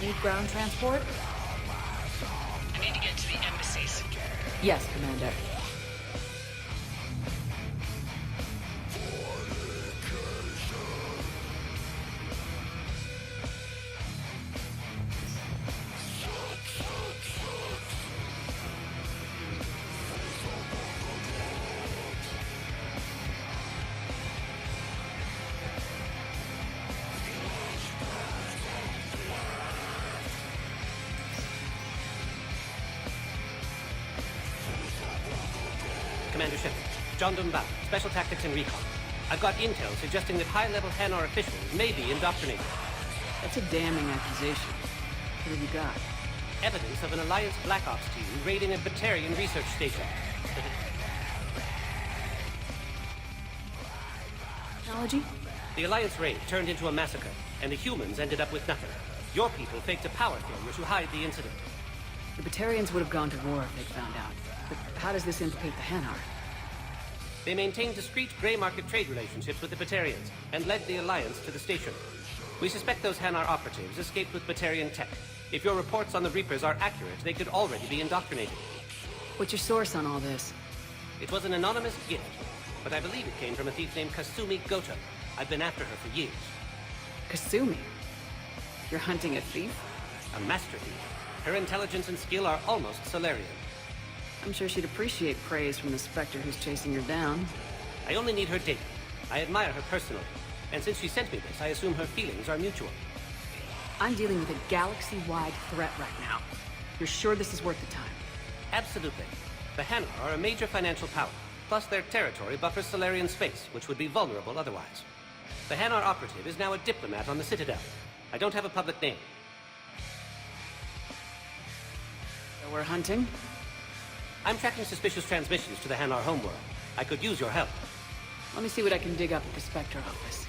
Need ground transport? I need to get to the embassies. Yes, Commander. Commander Shepard, John Dunbar, Special Tactics and Recon. I've got intel suggesting that high-level hanar officials may be indoctrinated. That's a damning accusation. What have you got? Evidence of an Alliance Black Ops team raiding a Batarian research station. Technology? The Alliance raid turned into a massacre, and the humans ended up with nothing. Your people faked a power failure to hide the incident. The Batarians would have gone to war if they'd found out. But how does this implicate the hanar? They maintained discreet gray market trade relationships with the Batarians, and led the Alliance to the station. We suspect those hanar operatives escaped with Batarian tech. If your reports on the Reapers are accurate, they could already be indoctrinated. What's your source on all this? It was an anonymous gift, but I believe it came from a thief named Kasumi Goto. I've been after her for years. Kasumi? You're hunting a thief? A master thief. Her intelligence and skill are almost Solarian. I'm sure she'd appreciate praise from the Spectre who's chasing her down. I only need her data. I admire her personally, and since she sent me this, I assume her feelings are mutual. I'm dealing with a galaxy-wide threat right now. You're sure this is worth the time? Absolutely. The hanar are a major financial power, plus their territory buffers Solarian space, which would be vulnerable otherwise. The hanar operative is now a diplomat on the Citadel. I don't have a public name. So we're hunting? I'm tracking suspicious transmissions to the hanar homeworld. I could use your help. Let me see what I can dig up at the Spectre office.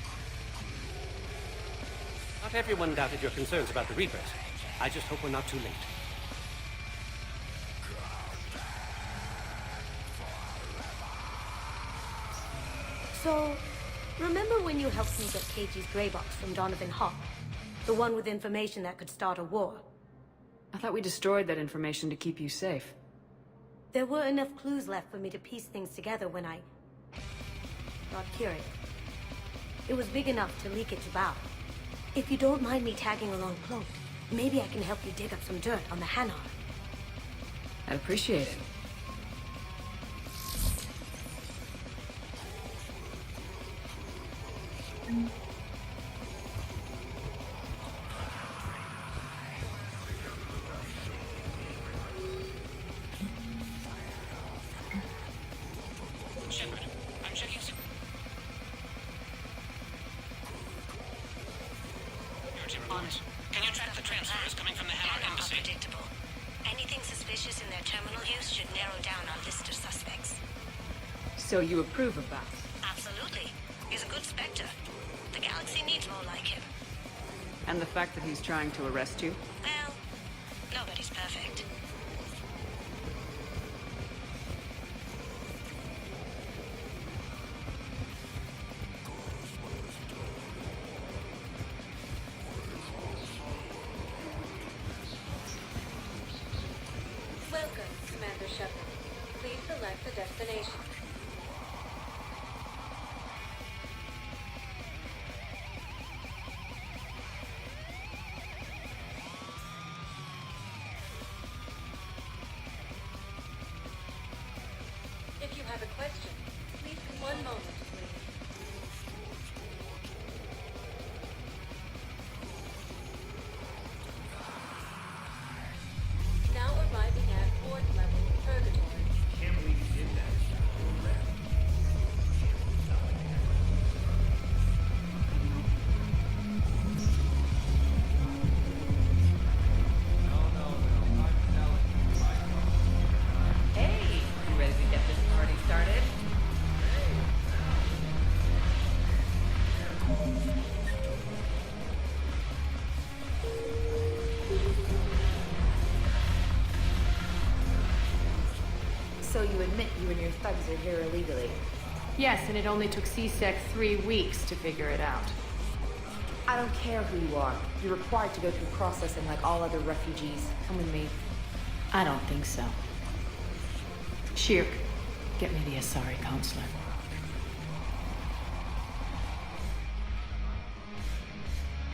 Not everyone doubted your concerns about the Reapers. I just hope we're not too late. So, remember when you helped me get KG's grey box from Donovan Hawk? The one with information that could start a war? I thought we destroyed that information to keep you safe. There were enough clues left for me to piece things together when I got curious. It was big enough to leak it to Bao. If you don't mind me tagging along close, maybe I can help you dig up some dirt on the hanar. I'd appreciate it. Shepard, I'm checking some... Can you track the transfers coming from the hanar embassy? Unpredictable. Anything suspicious in their terminal use should narrow down our list of suspects. So you approve of that? Absolutely. He's a good Spectre. The galaxy needs more like him. And the fact that he's trying to arrest you? Well, nobody's perfect. Welcome, Commander Shepard. Please select the destination. If you have a question, please. One moment, please. Now arriving at 4th level Purgatory. Can't believe you did that. Hey, you ready to get this party started? So you admit you and your thugs are here illegally? Yes, and it only took CSEC 3 weeks to figure it out. I don't care who you are. You're required to go through processing like all other refugees. Come with me. I don't think so. Shirk, get me the Asari counselor.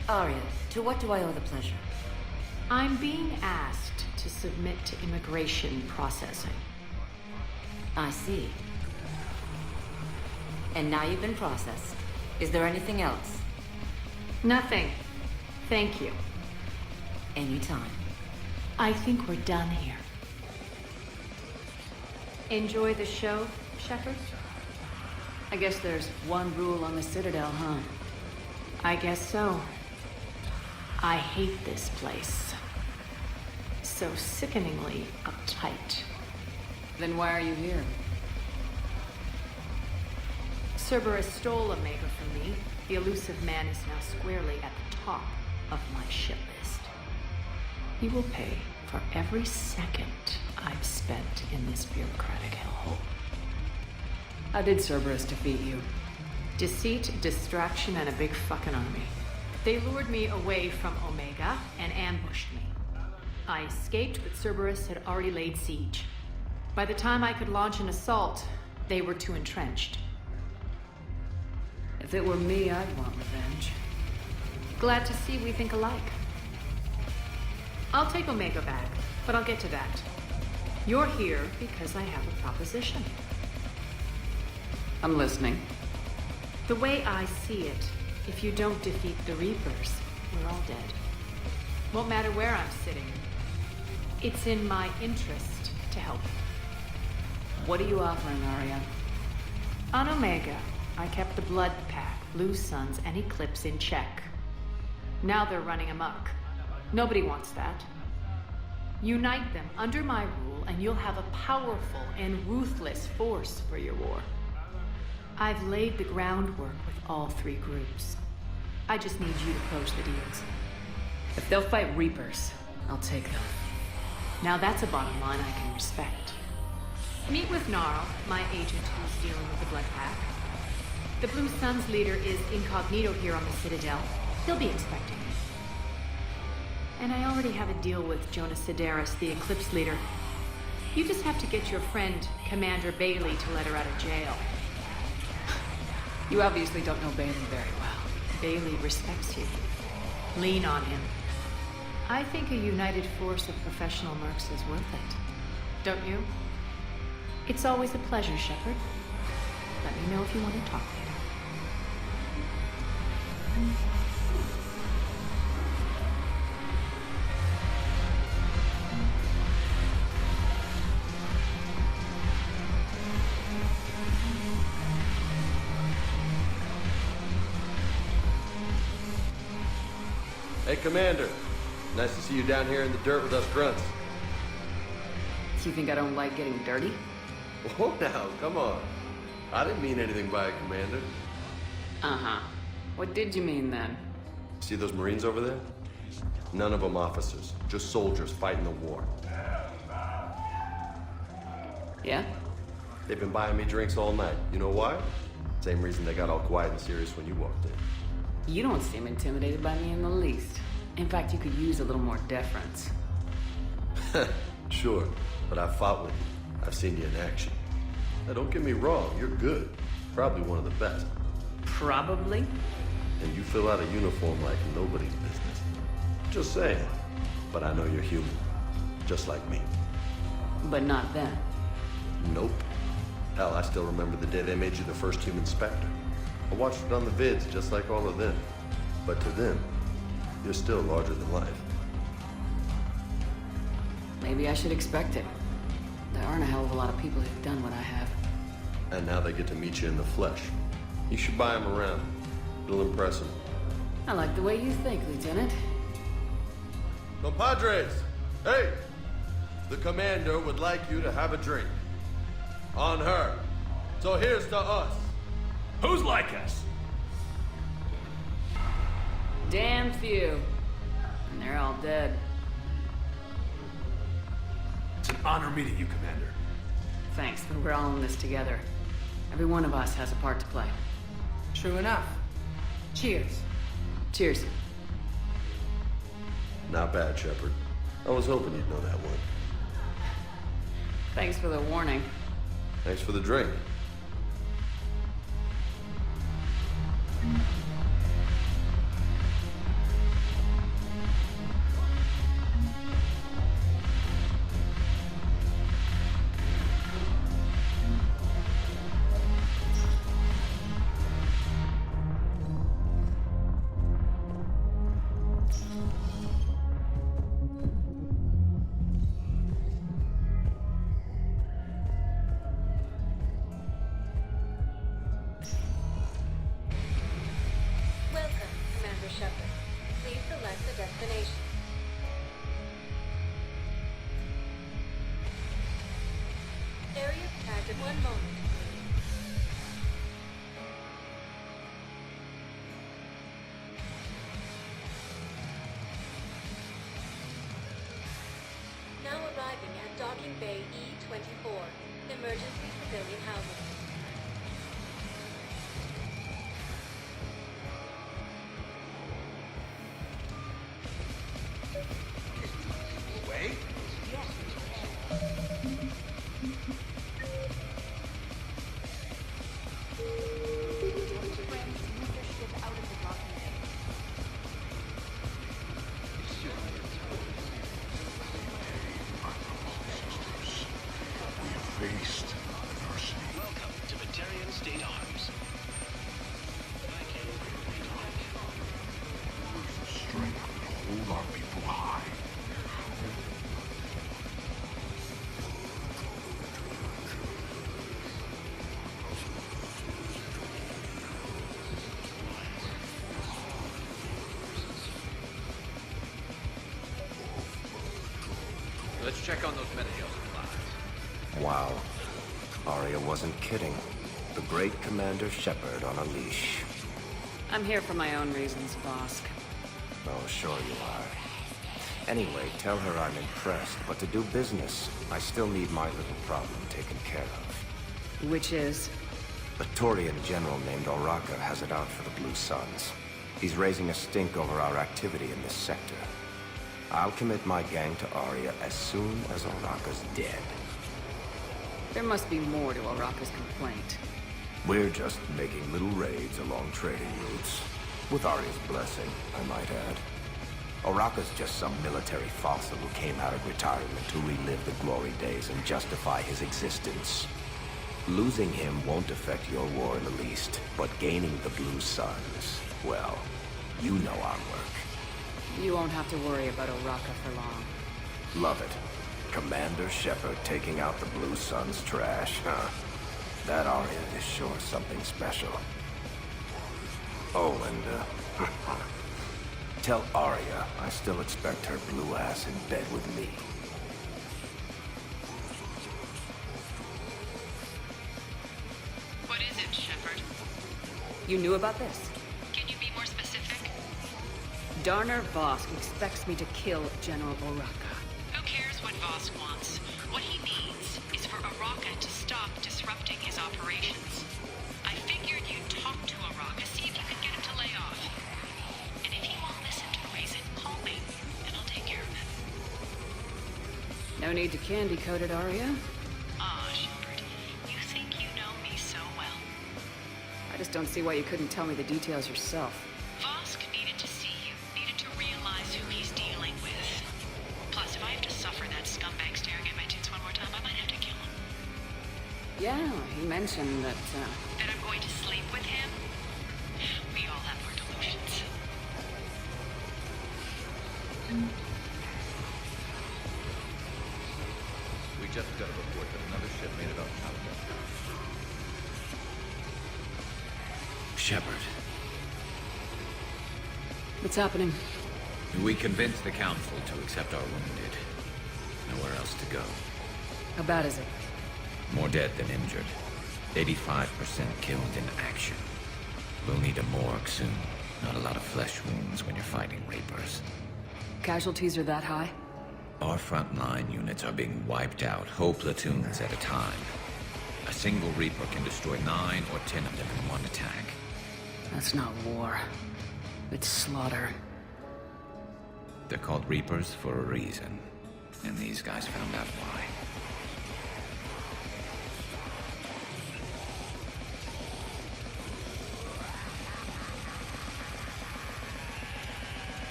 Arya, to what do I owe the pleasure? I'm being asked to submit to immigration processing. I see. And now you've been processed. Is there anything else? Nothing. Thank you. Anytime. I think we're done here. Enjoy the show, Shepard? I guess there's one rule on the Citadel, huh? I guess so. I hate this place. So sickeningly uptight. Then why are you here? Cerberus stole Omega from me. The elusive man is now squarely at the top of my shit list. He will pay for every second I've spent in this bureaucratic hellhole. How did Cerberus defeat you? Deceit, distraction, and a big fucking army. They lured me away from Omega and ambushed me. I escaped, but Cerberus had already laid siege. By the time I could launch an assault, they were too entrenched. If it were me, I'd want revenge. Glad to see we think alike. I'll take Omega back, but I'll get to that. You're here because I have a proposition. I'm listening. The way I see it, if you don't defeat the Reapers, we're all dead. Won't matter where I'm sitting. It's in my interest to help. What are you offering, Arya? On Omega, I kept the Blood Pack, Blue Suns, and Eclipse in check. Now they're running amok. Nobody wants that. Unite them under my rule, and you'll have a powerful and ruthless force for your war. I've laid the groundwork with all three groups. I just need you to close the deals. If they'll fight Reapers, I'll take them. Now that's a bottom line I can respect. Meet with Gnarl, my agent who's dealing with the Blood Pack. The Blue Suns leader is incognito here on the Citadel. He'll be expecting me. And I already have a deal with Jonas Sidaris, the Eclipse leader. You just have to get your friend, Commander Bailey, to let her out of jail. You obviously don't know Bailey very well. Bailey respects you. Lean on him. I think a united force of professional mercs is worth it. Don't you? It's always a pleasure, Shepard. Let me know if you want to talk later. Hey, Commander. Nice to see you down here in the dirt with us grunts. You think I don't like getting dirty? Whoa now, come on. I didn't mean anything by it, Commander. Uh-huh. What did you mean then? See those Marines over there? None of them officers, just soldiers fighting the war. Yeah? They've been buying me drinks all night. You know why? Same reason they got all quiet and serious when you walked in. You don't seem intimidated by me in the least. In fact, you could use a little more deference. Sure, but I've fought with you. I've seen you in action. Now, don't get me wrong, you're good. Probably one of the best. Probably? And you fill out a uniform like nobody's business. Just saying. But I know you're human. Just like me. But not then. Nope. Hell, I still remember the day they made you the first human Spectre. I watched it on the vids, just like all of them. But to them, you're still larger than life. Maybe I should expect it. There aren't a hell of a lot of people who've done what I have. And now they get to meet you in the flesh. You should buy them around. It'll impress them. I like the way you think, Lieutenant. Compadres! Hey! The commander would like you to have a drink. On her. So here's to us. Who's like us? Damn few. And they're all dead. It's an honor meeting you, Commander. Thanks, but we're all in this together. Every one of us has a part to play. True enough. Cheers. Cheers. Not bad, Shepard. I was hoping you'd know that one. Thanks for the warning. Thanks for the drink. Welcome, Commander Shepard. Please select the destination. Area tagged at 1 moment, please. Now arriving at Docking Bay E-24, emergency civilian housing. Wait. Welcome to Batarian State Arms. Hold our people high. Let's check on those medical supplies. Wow. Arya wasn't kidding. The great Commander Shepard on a leash. I'm here for my own reasons, Vosk. Oh, sure you are. Anyway, tell her I'm impressed, but to do business, I still need my little problem taken care of. Which is? A Turian general named Oraka has it out for the Blue Suns. He's raising a stink over our activity in this sector. I'll commit my gang to Arya as soon as Oraka's dead. There must be more to Oraka's complaint. We're just making little raids along trading routes. With Arya's blessing, I might add. Oraka's just some military fossil who came out of retirement to relive the glory days and justify his existence. Losing him won't affect your war in the least, but gaining the Blue Suns, well, you know our work. You won't have to worry about Oraka for long. Love it. Commander Shepard taking out the Blue Suns trash, huh? That Arya is sure something special. Oh, and, tell Arya I still expect her blue ass in bed with me. What is it, Shepard? You knew about this? Can you be more specific? Darner Vosk expects me to kill General Oraka. Who cares what Vosk wants? What he needs is for Oraka to stop disrupting his operations. I figured you'd talk to Oraka, see if you could get him to lay off. And if he won't listen to reason, call me, and I'll take care of him. No need to candy coat it, Arya. Ah, Shepard, you think you know me so well. I just don't see why you couldn't tell me the details yourself. Vosk needed to see you, needed to realize who he's dealing with. Plus, if I have to suffer that scumbag staring at my tits one more time, I might have to kill him. Yeah, he mentioned that, That I'm going to sleep with him? We all have our delusions. We just got a report that another ship made it up out of that. Shepard. what's happening? We convinced the Council to accept our wounded. Nowhere else to go. How bad is it? More dead than injured. 85% killed in action. We'll need a morgue soon. Not a lot of flesh wounds when you're fighting Reapers. Casualties are that high? Our frontline units are being wiped out, whole platoons at a time. A single Reaper can destroy 9 or 10 of them in one attack. That's not war. It's slaughter. They're called Reapers for a reason. And these guys found out why.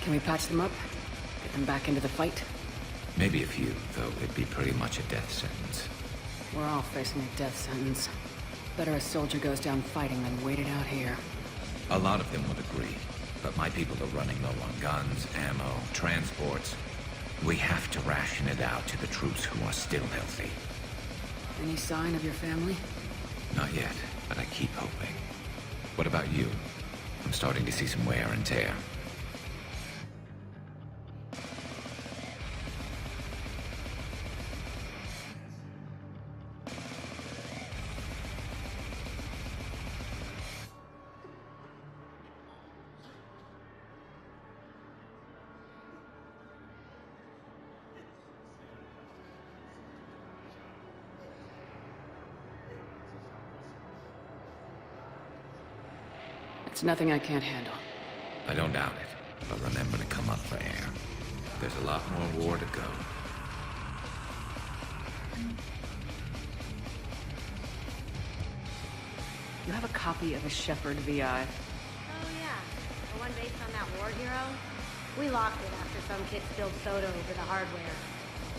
Can we patch them up? Get them back into the fight? Maybe a few, though it'd be pretty much a death sentence. We're all facing a death sentence. Better a soldier goes down fighting than waited out here. A lot of them would agree, but my people are running low on guns, ammo, transports. We have to ration it out to the troops who are still healthy. Any sign of your family? Not yet, but I keep hoping. What about you? I'm starting to see some wear and tear. It's nothing I can't handle. I don't doubt it, but remember to come up for air. There's a lot more war to go. You have a copy of a Shepard VI. Oh yeah, the one based on that war hero? We locked it after some kid spilled soda over the hardware.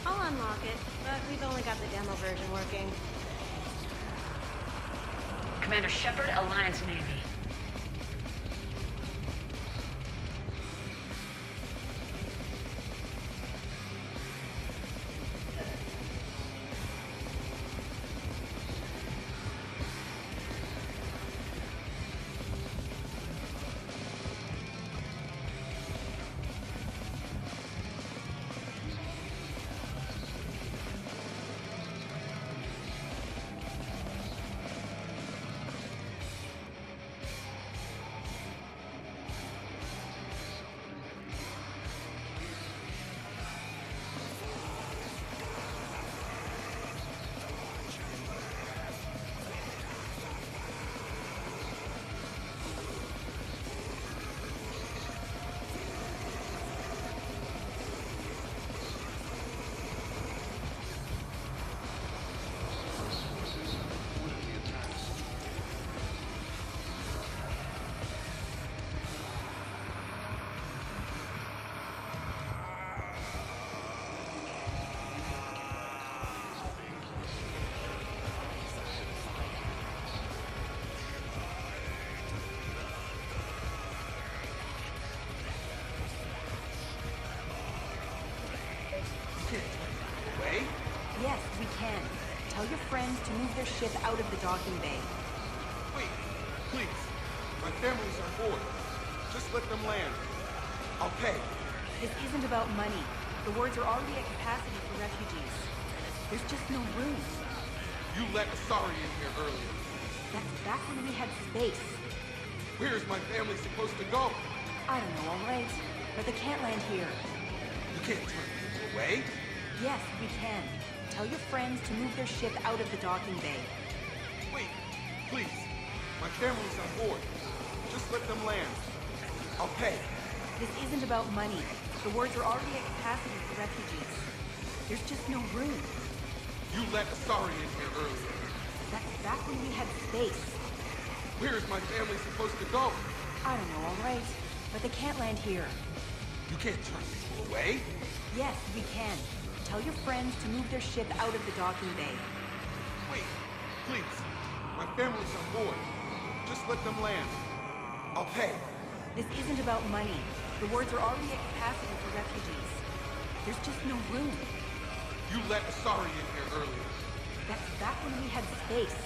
I'll unlock it, but we've only got the demo version working. Commander Shepard, Alliance Navy. Yes, we can. Tell your friends to move their ship out of the docking bay. Wait, please. My family's on board. Just let them land. I'll pay. This isn't about money. The wards are already at capacity for refugees. There's just no room. You let Asari in here earlier. That's back when we had space. Where is my family supposed to go? I don't know, all right. But they can't land here. You can't turn people away. Yes, we can. Tell your friends to move their ship out of the docking bay. Wait, please. My family's on board. Just let them land. I'll pay. This isn't about money. The wards are already at capacity for refugees. There's just no room. You let Asari in here earlier. That's back when we had space. Where is my family supposed to go? I don't know, all right. But they can't land here. You can't turn people away. Yes, we can. Tell your friends to move their ship out of the docking bay. Wait, please. My family's on board. Just let them land. I'll pay. This isn't about money. The wards are already at capacity for refugees. There's just no room. You let Asari in here earlier. That's back when we had space.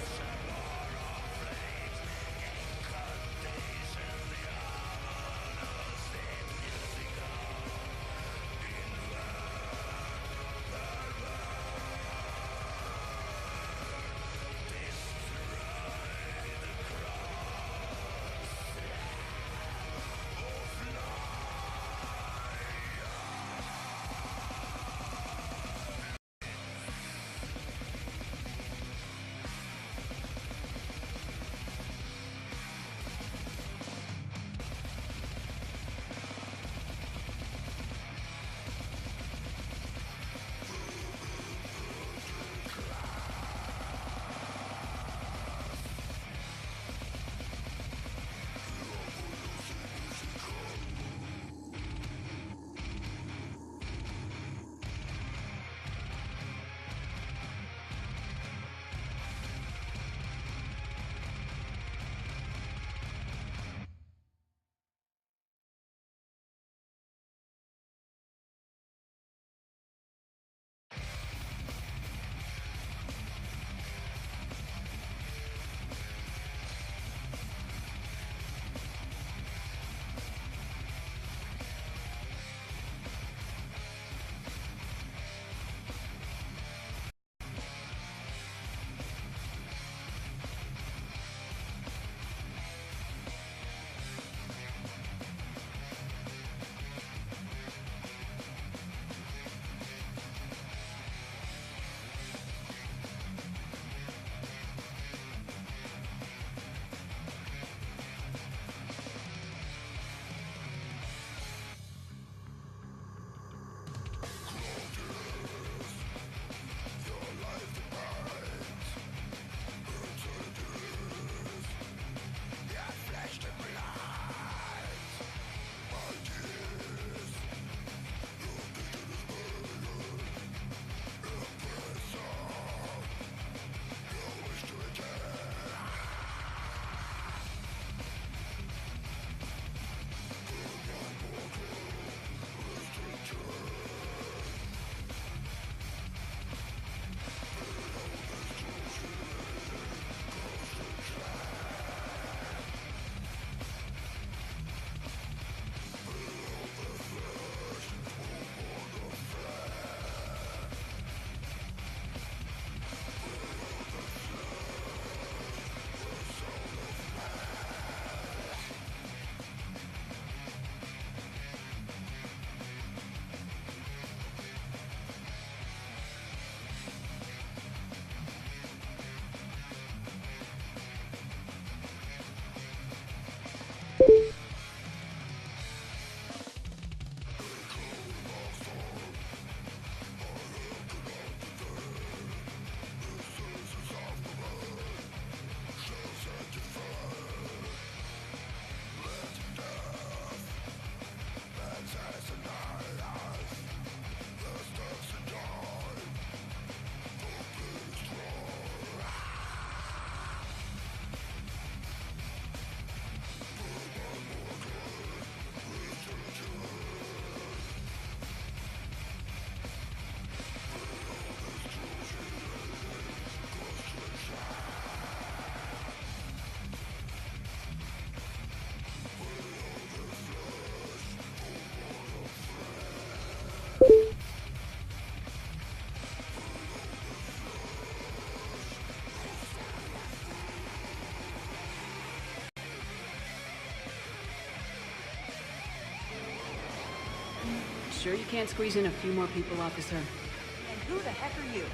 sure you can't squeeze in a few more people, officer? And who the heck are you?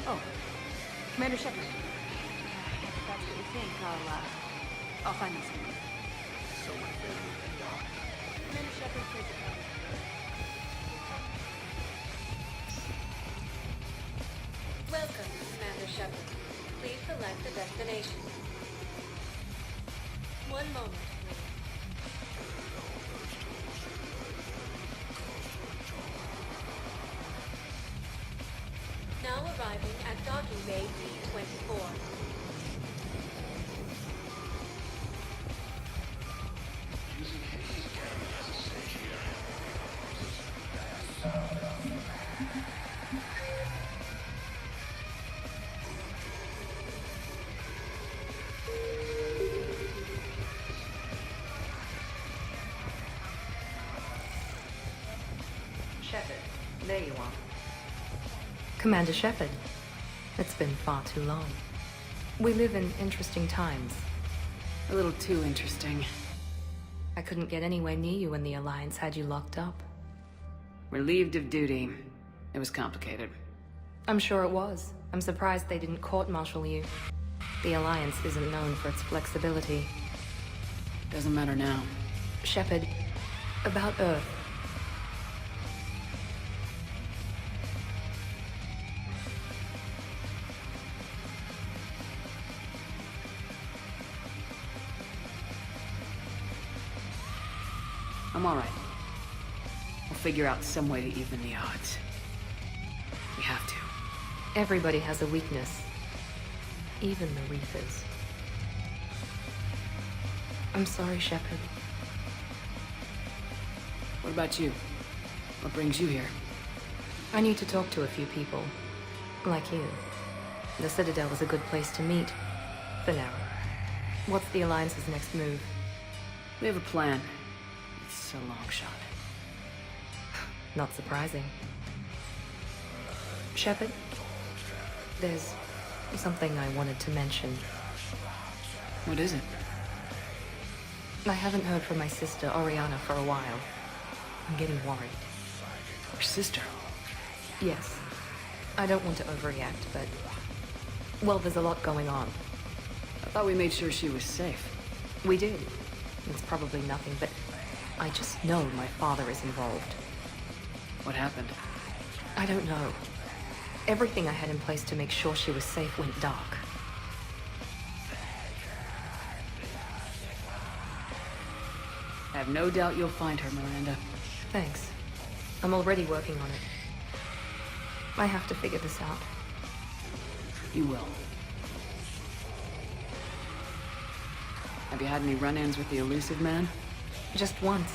Oh, Commander Shepard. If that's what you think, I'll find this one. Commander Shepard, please come. Welcome, Commander Shepard. Please select the destination. One moment, please. Now arriving at docking bay D-24. Shepard, there you are. Commander Shepard, it's been far too long. We live in interesting times. A little too interesting. I couldn't get anywhere near you when the Alliance had you locked up. Relieved of duty. It was complicated. I'm sure it was. I'm surprised they didn't court-martial you. The Alliance isn't known for its flexibility. Doesn't matter now. Shepard, about Earth. I'm all right. We'll figure out some way to even the odds. We have to. Everybody has a weakness. Even the Reapers. I'm sorry, Shepard. What about you? What brings you here? I need to talk to a few people. Like you. The Citadel is a good place to meet. For now. What's the Alliance's next move? We have a plan. It's a long shot. Not surprising. Shepard, there's something I wanted to mention. What is it? I haven't heard from my sister, Oriana, for a while. I'm getting worried. Your sister? Yes. I don't want to overreact, but... well, there's a lot going on. I thought we made sure she was safe. We did. It's probably nothing, but I just know my father is involved. What happened? I don't know. Everything I had in place to make sure she was safe went dark. I have no doubt you'll find her, Miranda. Thanks. I'm already working on it. I have to figure this out. You will. Have you had any run-ins with the elusive man? Just once.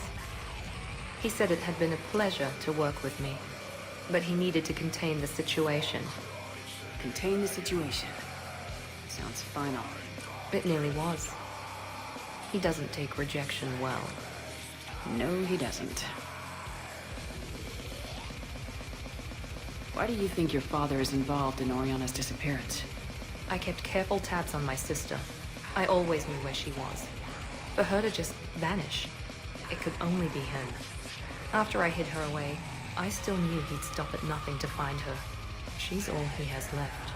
He said it had been a pleasure to work with me, but he needed to contain the situation. Contain the situation. Sounds final. It nearly was. He doesn't take rejection well. No, he doesn't. Why do you think your father is involved in Oriana's disappearance? I kept careful tabs on my sister. I always knew where she was. For her to just vanish, it could only be him. After I hid her away, I still knew he'd stop at nothing to find her. She's all he has left.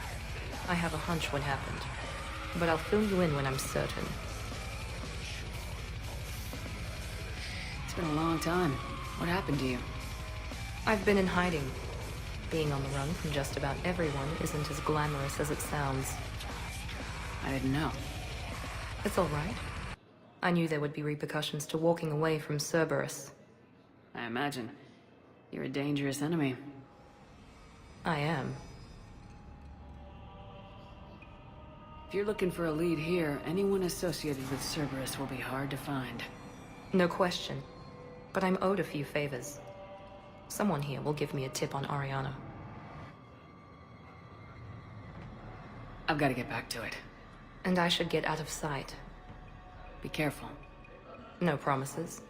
I have a hunch what happened, but I'll fill you in when I'm certain. It's been a long time. What happened to you? I've been in hiding. Being on the run from just about everyone isn't as glamorous as it sounds. I didn't know. It's all right. I knew there would be repercussions to walking away from Cerberus. I imagine. You're a dangerous enemy. I am. If you're looking for a lead here, anyone associated with Cerberus will be hard to find. No question. But I'm owed a few favors. Someone here will give me a tip on Oriana. I've got to get back to it. And I should get out of sight. Be careful. No promises.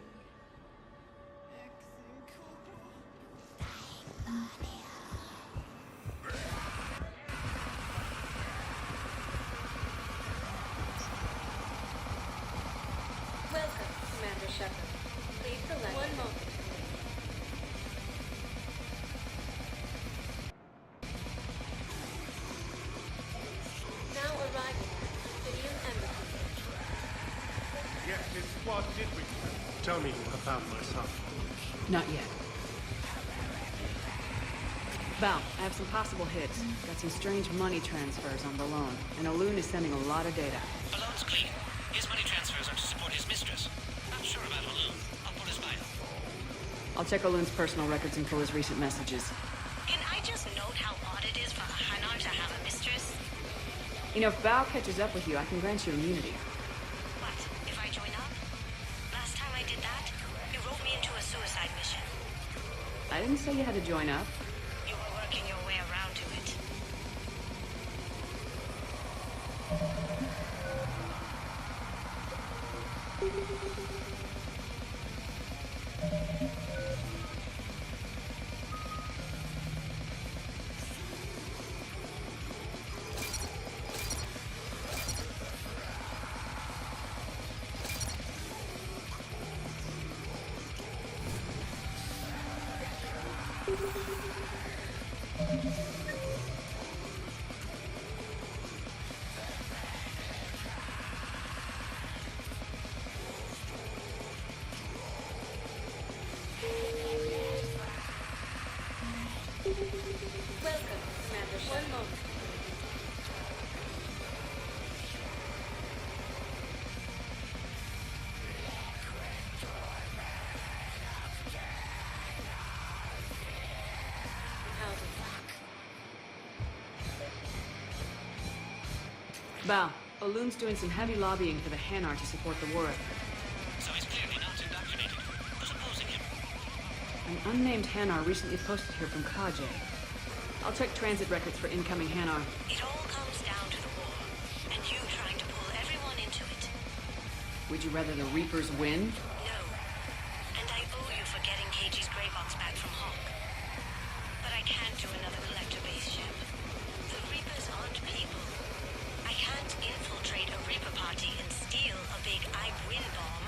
Welcome, Commander Shepard. Please select one moment. Tell me you have found my son. Not yet. Val, I have some possible hits. Got some strange money transfers on Balone, and Olun is sending a lot of data. Balone's clean. His money transfers are to support his mistress. Not sure about Olun. I'll pull his bio. I'll check Olun's personal records and pull his recent messages. Can I just note how odd it is for a hanar to have a mistress? You know, if Val catches up with you, I can grant you immunity. What, if I join up? Last time I did that, you wrote me into a suicide mission. I didn't say you had to join up. You were working your way around to it. Welcome, Commander Shepard. One moment. Val, Olun's doing some heavy lobbying for the hanar to support the war effort. So he's clearly not indoctrinated. Who's opposing him? An unnamed hanar recently posted here from Kaje. I'll check transit records for incoming hanar. It all comes down to the war, and you trying to pull everyone into it. Would you rather the Reapers win? No. And I owe you for getting KG's gray box back from Hawk. But I can't do another collector base ship. The Reapers aren't people. I can't infiltrate a Reaper party and steal a big I win bomb.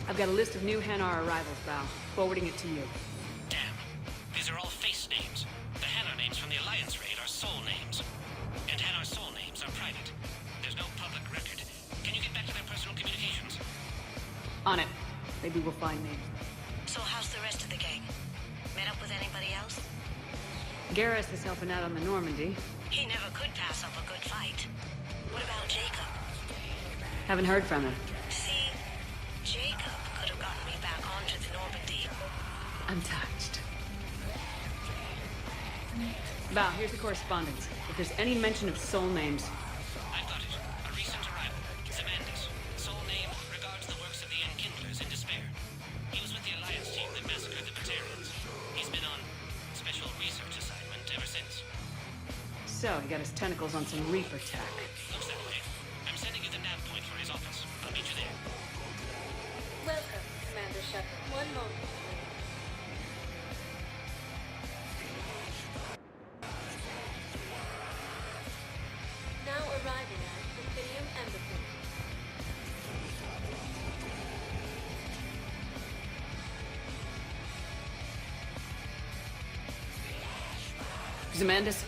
I've got a list of new hanar arrivals, Val. Forwarding it to you. Damn. These are all face names. The hanar names from the Alliance raid are soul names. And hanar soul names are private. There's no public record. Can you get back to their personal communications? On it. Maybe we'll find names. So how's the rest of the gang? Met up with anybody else? Garrus is helping out on the Normandy. He never could pass up a good fight. What about Jacob? Haven't heard from him. See, Jacob could have gotten me back onto the Normandy. I'm touched. Val, here's the correspondence. If there's any mention of soul names... I've got it. A recent arrival. Zemandis. Soul name regards the works of the Enkindlers in despair. He was with the Alliance team that massacred the Batarians. He's been on special research assignment ever since. So, he got his tentacles on some Reaper tech. Looks that way. I'm sending you the nav point for his office. I'll meet you there. Welcome, Commander Shepard. One moment. Now arriving at Infinium Embassy. Zemandis?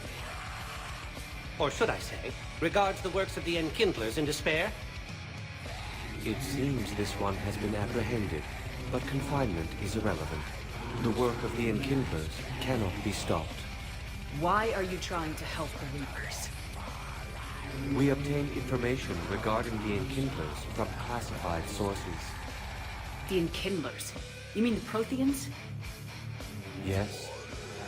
Or should I say, regards the works of the Enkindlers in despair? It seems this one has been apprehended, but confinement is irrelevant. The work of the Enkindlers cannot be stopped. Why are you trying to help the Reapers? We obtained information regarding the Enkindlers from classified sources. The Enkindlers? You mean the Protheans? Yes.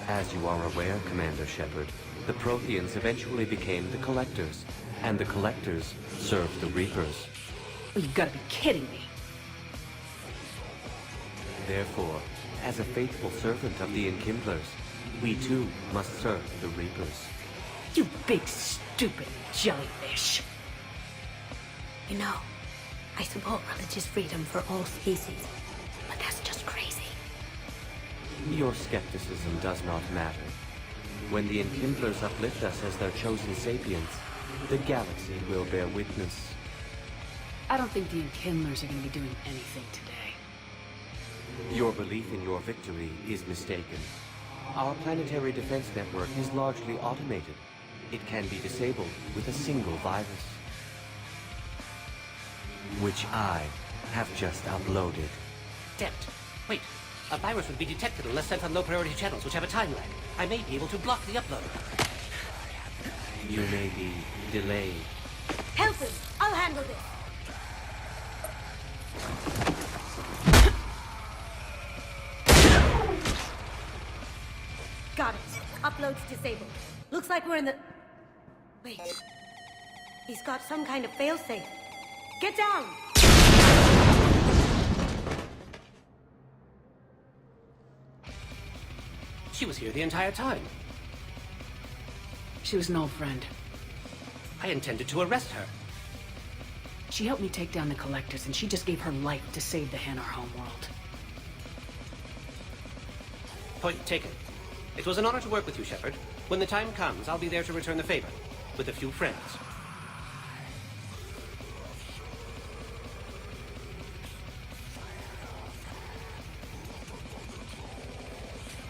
As you are aware, Commander Shepard, the Protheans eventually became the Collectors, and the Collectors served the Reapers. Oh, you've got to be kidding me. Therefore, as a faithful servant of the Enkindlers, we too must serve the Reapers. You big, stupid jellyfish. You know, I support religious freedom for all species, but that's just crazy. Your skepticism does not matter. When the Enkindlers uplift us as their chosen sapiens, the galaxy will bear witness. I don't think the Enkindlers are going to be doing anything today. Your belief in your victory is mistaken. Our planetary defense network is largely automated. It can be disabled with a single virus, which I have just uploaded. Damn it. Wait. A virus would be detected unless sent on low-priority channels, which have a time lag. I may be able to block the upload. You may be delayed. Help him! I'll handle this! Got it. Upload's disabled. Looks like we're in the... Wait. He's got some kind of failsafe. Get down! She was here the entire time. She was an old friend. I intended to arrest her. She helped me take down the Collectors, and she just gave her life to save the hanar homeworld. Point taken. It was an honor to work with you, Shepard. When the time comes, I'll be there to return the favor, with a few friends.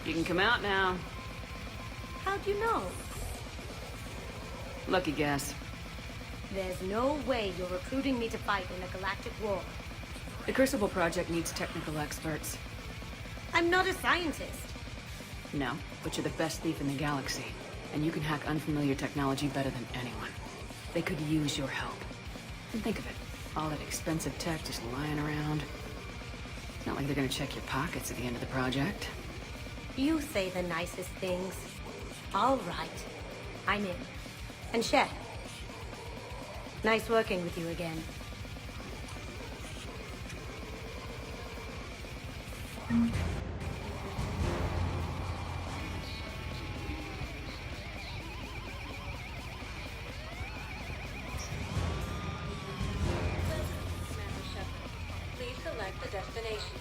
You can come out now. How'd you know? Lucky guess. There's no way you're recruiting me to fight in a galactic war. The Crucible Project needs technical experts. I'm not a scientist. No, but you're the best thief in the galaxy. And you can hack unfamiliar technology better than anyone. They could use your help. And think of it. All that expensive tech just lying around. It's not like they're gonna check your pockets at the end of the project. You say the nicest things. All right. I'm in. And Shep. Nice working with you again. Commander Shepard, please select the destination.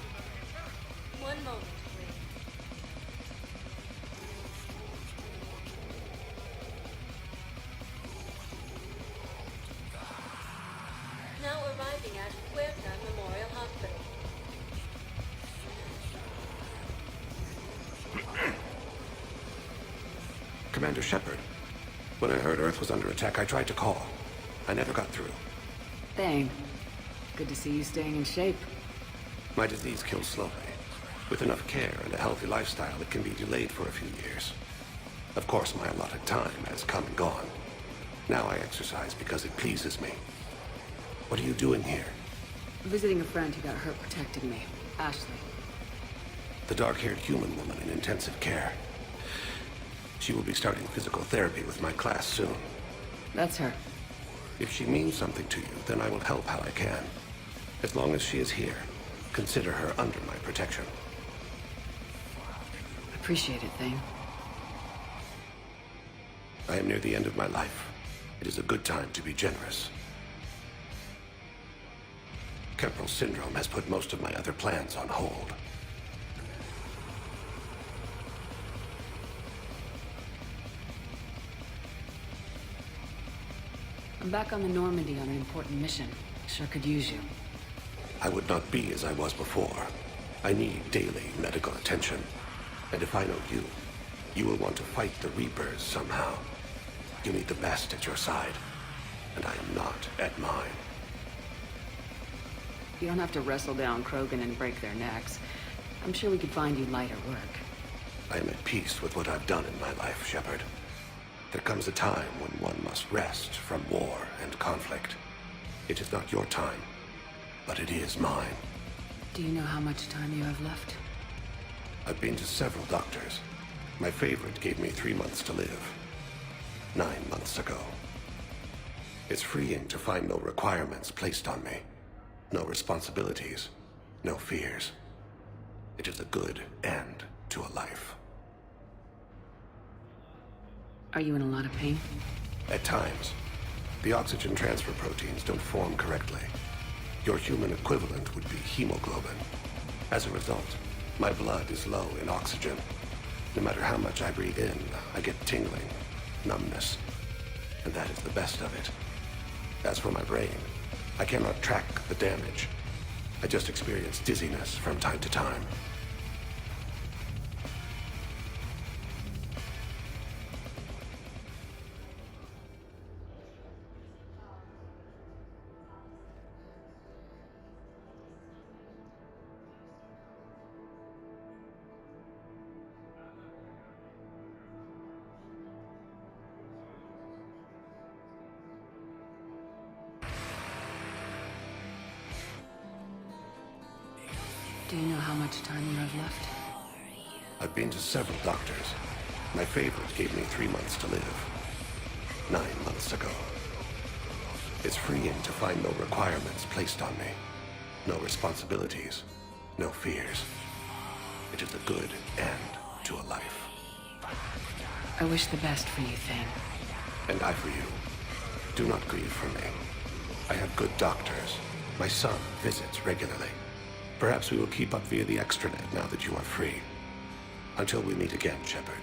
One moment, please. Now arriving at Huerta Memorial Hospital. Commander Shepard, when I heard Earth was under attack, I tried to call. I never got through. Dang. Good to see you staying in shape. My disease kills slowly. With enough care and a healthy lifestyle, it can be delayed for a few years. Of course, my allotted time has come and gone. Now I exercise because it pleases me. What are you doing here? Visiting a friend who got hurt protecting me. Ashley. The dark-haired human woman in intensive care. She will be starting physical therapy with my class soon. That's her. If she means something to you, then I will help how I can. As long as she is here, consider her under my protection. Appreciate it, Thane. I am near the end of my life. It is a good time to be generous. Temporal syndrome has put most of my other plans on hold. I'm back on the Normandy on an important mission. Sure could use you. I would not be as I was before. I need daily medical attention. And if I know you, you will want to fight the Reapers somehow. You need the best at your side. And I am not at mine. You don't have to wrestle down Krogan and break their necks. I'm sure we could find you lighter work. I am at peace with what I've done in my life, Shepard. There comes a time when one must rest from war and conflict. It is not your time, but it is mine. Do you know how much time you have left? I've been to several doctors. My favorite gave me 3 months to live. 9 months ago. It's freeing to find no requirements placed on me. No responsibilities. No fears. It is a good end to a life. Are you in a lot of pain? At times, the oxygen transfer proteins don't form correctly. Your human equivalent would be hemoglobin. As a result, my blood is low in oxygen. No matter how much I breathe in, I get tingling, numbness, and that is the best of it. As for my brain, I cannot track the damage. I just experience dizziness from time to time. Do you know how much time you have left? I've been to several doctors. My favorite gave me 3 months to live. 9 months ago. It's freeing to find no requirements placed on me. No responsibilities. No fears. It is a good end to a life. I wish the best for you, Thane. And I for you. Do not grieve for me. I have good doctors. My son visits regularly. Perhaps we will keep up via the extranet now that you are free. Until we meet again, Shepard.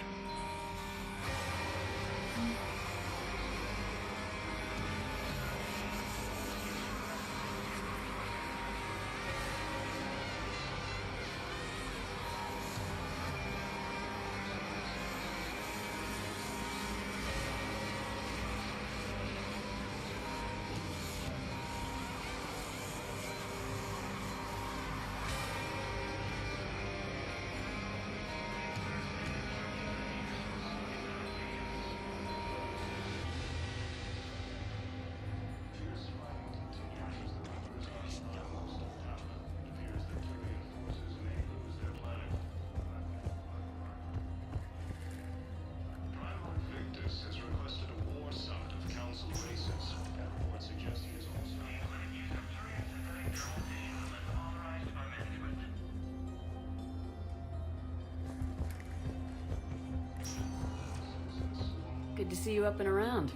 Good to see you up and around.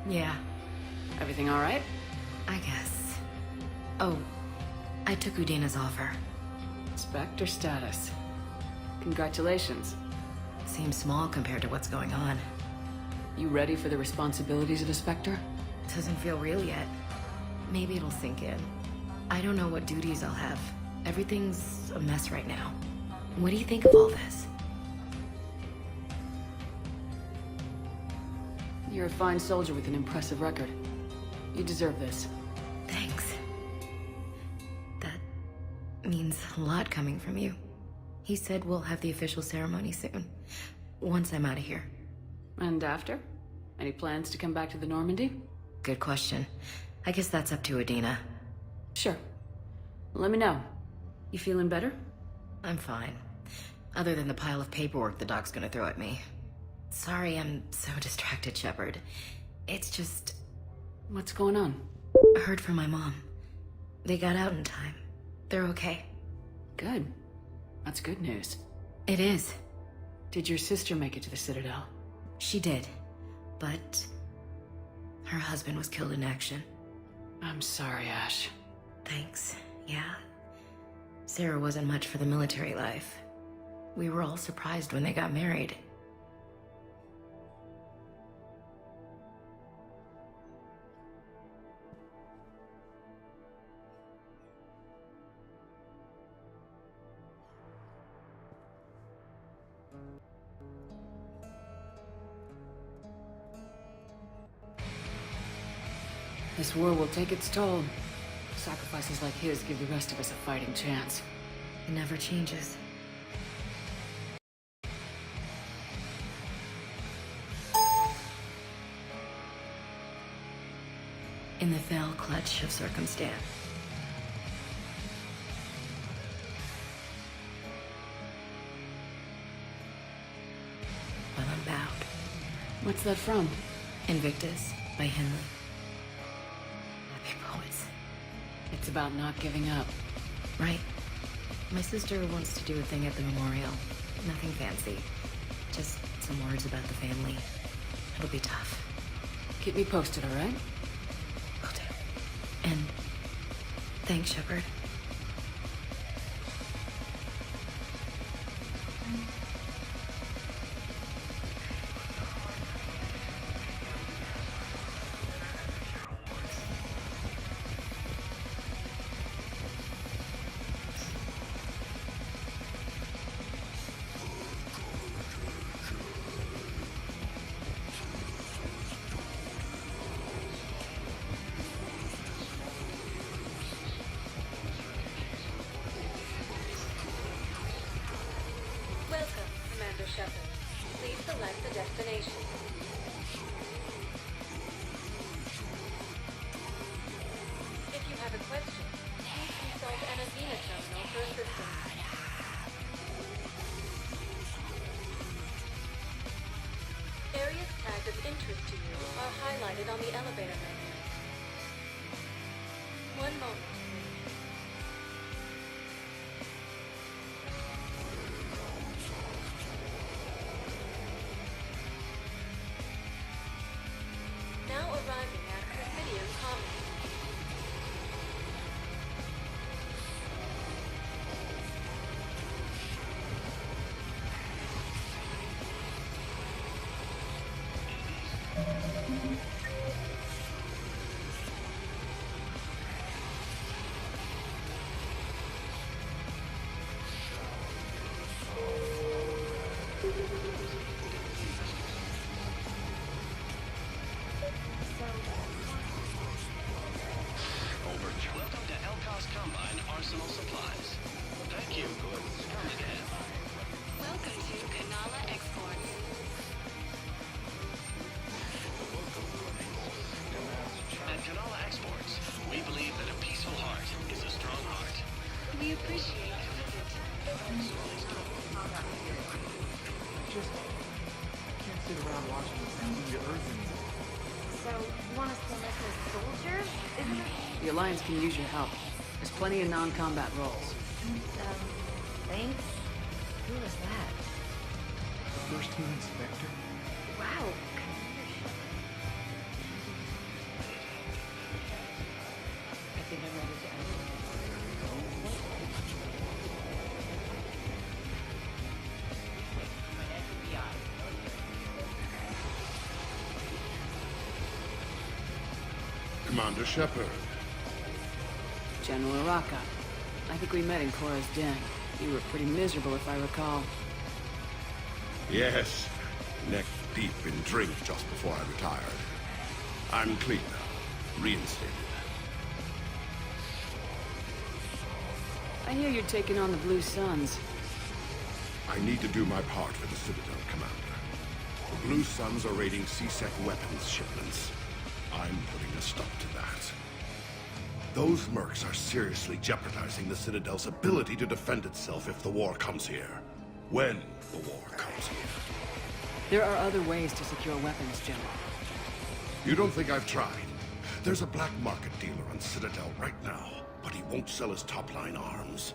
Yeah, Everything all right? I guess. Oh, I took Udina's offer. Spectre status. Congratulations. Seems small compared to what's going on. You ready for the responsibilities of a Spectre? Doesn't feel real yet. Maybe it'll sink in. I don't know what duties I'll have. Everything's a mess right now. What do you think of all this? You're a fine soldier with an impressive record. You deserve this. Thanks. That means a lot coming from you. He said we'll have the official ceremony soon. Once I'm out of here. And after? Any plans to come back to the Normandy? Good question. I guess that's up to Udina. Sure. Let me know. You feeling better? I'm fine. Other than the pile of paperwork the doc's gonna throw at me. Sorry I'm so distracted, Shepard. It's just... What's going on? I heard from my mom. They got out in time. They're okay. Good. That's good news. It is. Did your sister make it to the Citadel? She did. But... her husband was killed in action. I'm sorry, Ash. Thanks. Yeah. Sarah wasn't much for the military life. We were all surprised when they got married. This war will take its toll. Sacrifices like his give the rest of us a fighting chance. It never changes. In the fell clutch of circumstance. Well, I'm bowed. What's that from? Invictus by Henley. Happy poets. It's about not giving up. Right. My sister wants to do a thing at the memorial. Nothing fancy. Just some words about the family. It'll be tough. Keep me posted, all right? Will do. And thanks, Shepard. Welcome, Commander Shepard. Please select the destination. If you have a question, please consult an Divina terminal for assistance. Areas tagged of interest to you are highlighted on the elevator menu. One moment. Now arriving at Presidium Commons. Welcome to Elcos Combine Arsenal Supplies. Thank you. Come again. Welcome to Kanala Exports. At Kanala Exports, we believe that a peaceful heart is a strong heart. We appreciate your visit. Just can't sit around watching the sounds of your earth anymore. So, you want us to make us soldiers, isn't it? The Alliance can use your help. There's plenty of non-combat roles. Thanks. Who was that? The first team inspector? Wow. I think I'm ready to end. Commander Shepard. General Araka. I think we met in Cora's den. You were pretty miserable, if I recall. Yes. Neck deep in drink just before I retired. I'm clean now. Reinstated. I hear you're taking on the Blue Suns. I need to do my part for the Citadel, Commander. The Blue Suns are raiding C-Sec weapons shipments. I'm putting a stop to that. Those mercs are seriously jeopardizing the Citadel's ability to defend itself if the war comes here. When the war comes here. There are other ways to secure weapons, General. You don't think I've tried? There's a black market dealer on Citadel right now, but he won't sell his top-line arms.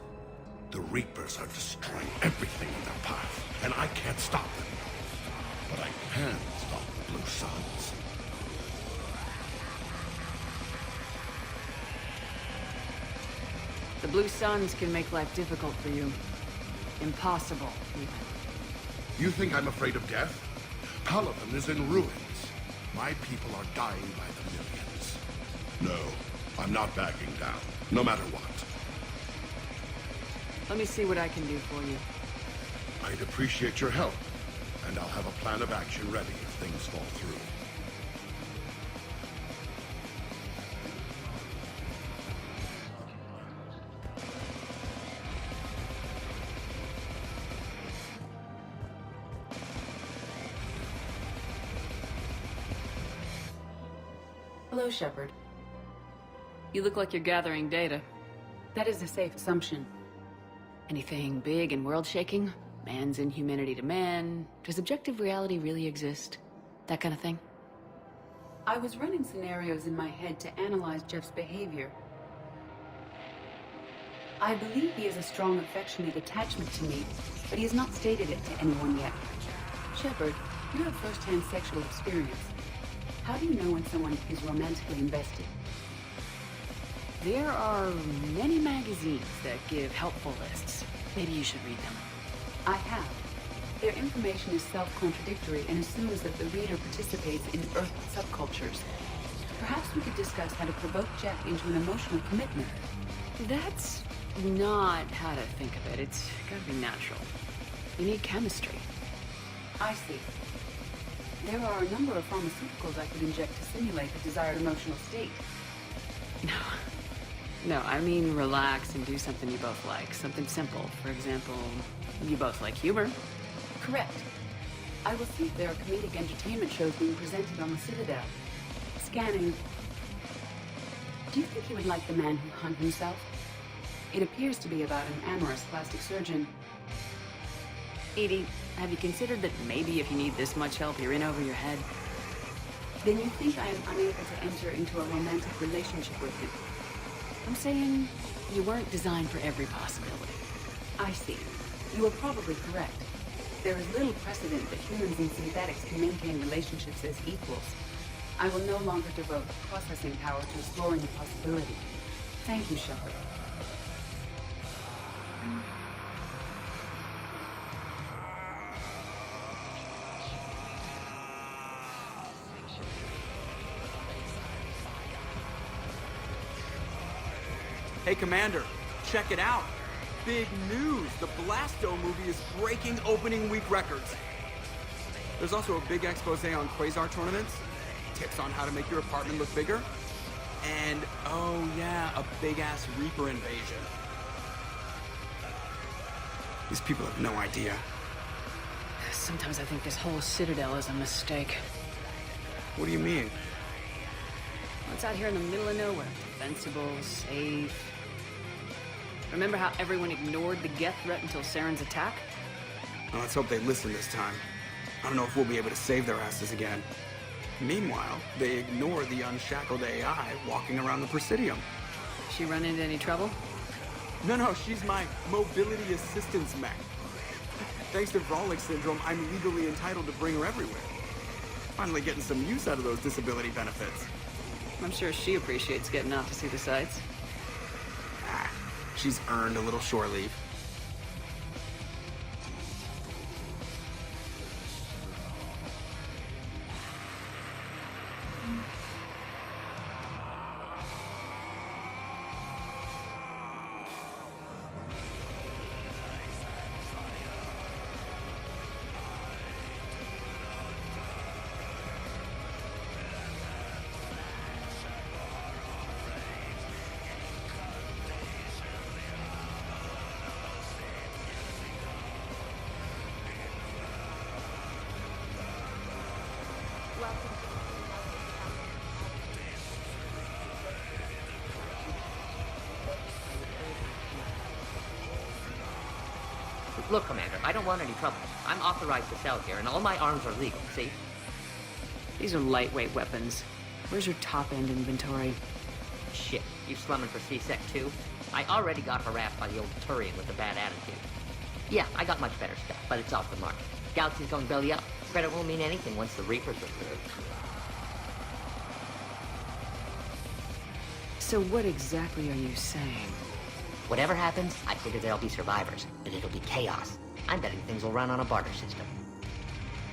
The Reapers are destroying everything in their path, and I can't stop them. But I can stop the Blue Suns. The Blue Suns can make life difficult for you. Impossible, even. You think I'm afraid of death? Palaven is in ruins. My people are dying by the millions. No, I'm not backing down, no matter what. Let me see what I can do for you. I'd appreciate your help, and I'll have a plan of action ready if things fall through. Hello, Shepard. You look like you're gathering data. That is a safe assumption. Anything big and world-shaking? Man's inhumanity to man? Does objective reality really exist? That kind of thing? I was running scenarios in my head to analyze Jeff's behavior. I believe he has a strong affectionate attachment to me, but he has not stated it to anyone yet. Shepard, you have first-hand sexual experience. How do you know when someone is romantically invested? There are many magazines that give helpful lists. Maybe you should read them. I have. Their information is self-contradictory and assumes that the reader participates in Earth subcultures. Perhaps we could discuss how to provoke Jack into an emotional commitment. That's not how to think of it. It's gotta be natural. You need chemistry. I see. There are a number of pharmaceuticals I could inject to simulate the desired emotional state. No, I mean relax and do something you both like. Something simple. For example, you both like humor. Correct. I will see if there are comedic entertainment shows being presented on the Citadel. Scanning. Do you think he would like The Man Who Hung Himself? It appears to be about an amorous plastic surgeon. Edie, have you considered that maybe if you need this much help, you're in over your head? Then you think I am unable to enter into a romantic relationship with him? I'm saying you weren't designed for every possibility. I see. You are probably correct. There is little precedent that humans and synthetics can maintain relationships as equals. I will no longer devote processing power to exploring the possibility. Thank you, Shepard. Hey, Commander, check it out. Big news! The Blasto movie is breaking opening week records. There's also a big expose on Quasar tournaments, tips on how to make your apartment look bigger, and, oh yeah, a big-ass Reaper invasion. These people have no idea. Sometimes I think this whole Citadel is a mistake. What do you mean? It's out here in the middle of nowhere. Defensible, safe. Remember how everyone ignored the Geth threat until Saren's attack? Well, let's hope they listen this time. I don't know if we'll be able to save their asses again. Meanwhile, they ignore the unshackled AI walking around the Presidium. She run into any trouble? No, she's my mobility assistance mech. Thanks to Vrolic syndrome, I'm legally entitled to bring her everywhere. Finally getting some use out of those disability benefits. I'm sure she appreciates getting out to see the sights. She's earned a little shore leave. Look, Commander, I don't want any trouble. I'm authorized to sell here, and all my arms are legal, see? These are lightweight weapons. Where's your top-end inventory? Shit, you slumming for C-Sec too? I already got harassed by the old Turian with a bad attitude. Yeah, I got much better stuff, but it's off the market. Galaxy's going belly up. Credit won't mean anything once the Reapers are through. So what exactly are you saying? Whatever happens, I figure there'll be survivors, but it'll be chaos. I'm betting things will run on a barter system.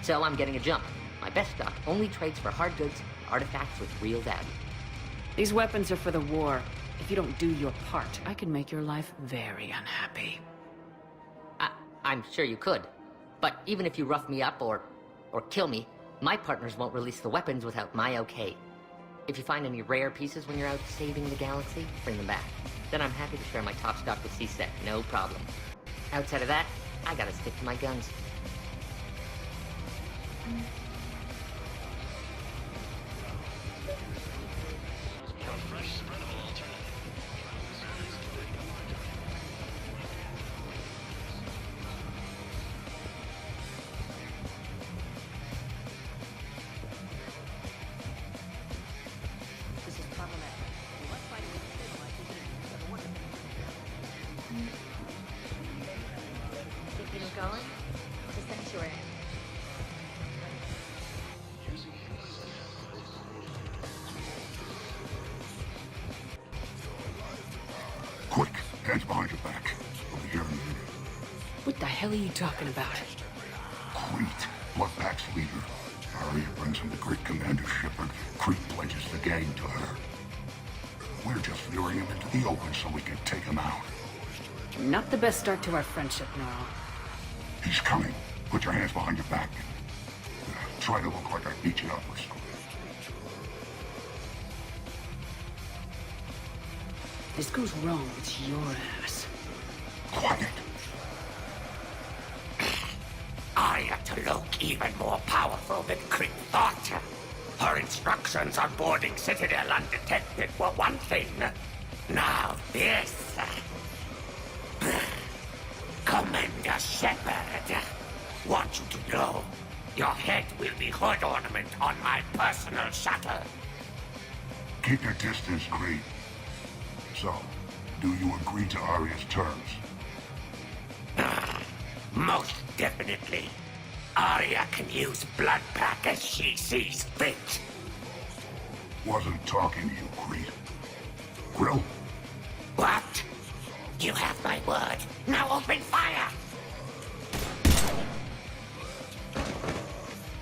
So I'm getting a jump. My best stock only trades for hard goods, artifacts with real value. These weapons are for the war. If you don't do your part, I can make your life very unhappy. I'm sure you could. But even if you rough me up or kill me, my partners won't release the weapons without my okay. If you find any rare pieces when you're out saving the galaxy, bring them back. Then I'm happy to share my top stock with C-Sec, no problem. Outside of that, I gotta stick to my guns. Thinking of going? To Sanctuary. Quick, hands behind your back. Over here in a minute. What the hell are you talking about? Crete, Bloodpack's leader. Arya brings him to Great Commander Shepard. Crete pledges the gang to her. We're just luring him into the open so we can take him out. Not the best start to our friendship, Gnarl. He's coming. Put your hands behind your back. Try to look like I beat you up or something. If this goes wrong, it's your ass. Quiet. Arya to look even more powerful than Crete thought. Her instructions on boarding Citadel undetected were one thing. Now this. Commander Shepard, want you to know, your head will be hood ornament on my personal shuttle. Keep your distance, Crete. So, do you agree to Arya's terms? Most definitely. Arya can use Bloodpack as she sees fit. Wasn't talking to you, Crete. Grill? What? You have my word. Now open fire!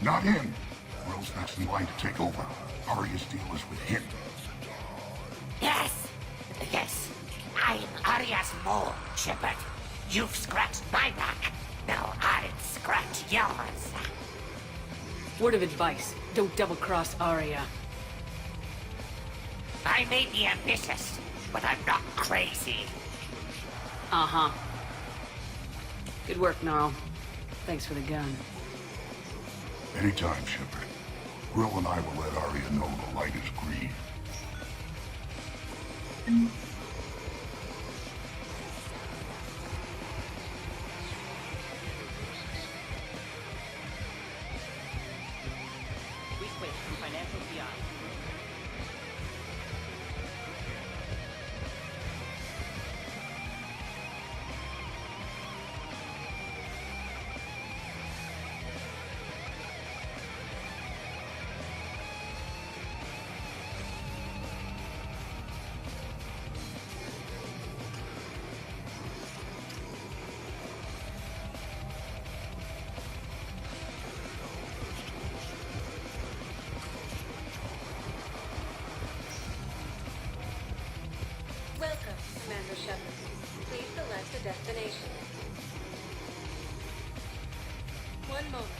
Not him. Grill's next in line to take over. Arya's deal is with him. Yes. I'm Arya's mole, Shepard. You've scratched my back. Now I'll scratch yours. Word of advice, don't double-cross Arya. I may be ambitious, but I'm not crazy. Uh-huh. Good work, Gnarl. Thanks for the gun. Anytime, Shepard. Grill and I will let Arya know the light is green. We switch from financial PI. Welcome, Commander Shepard. Please select a destination. One moment.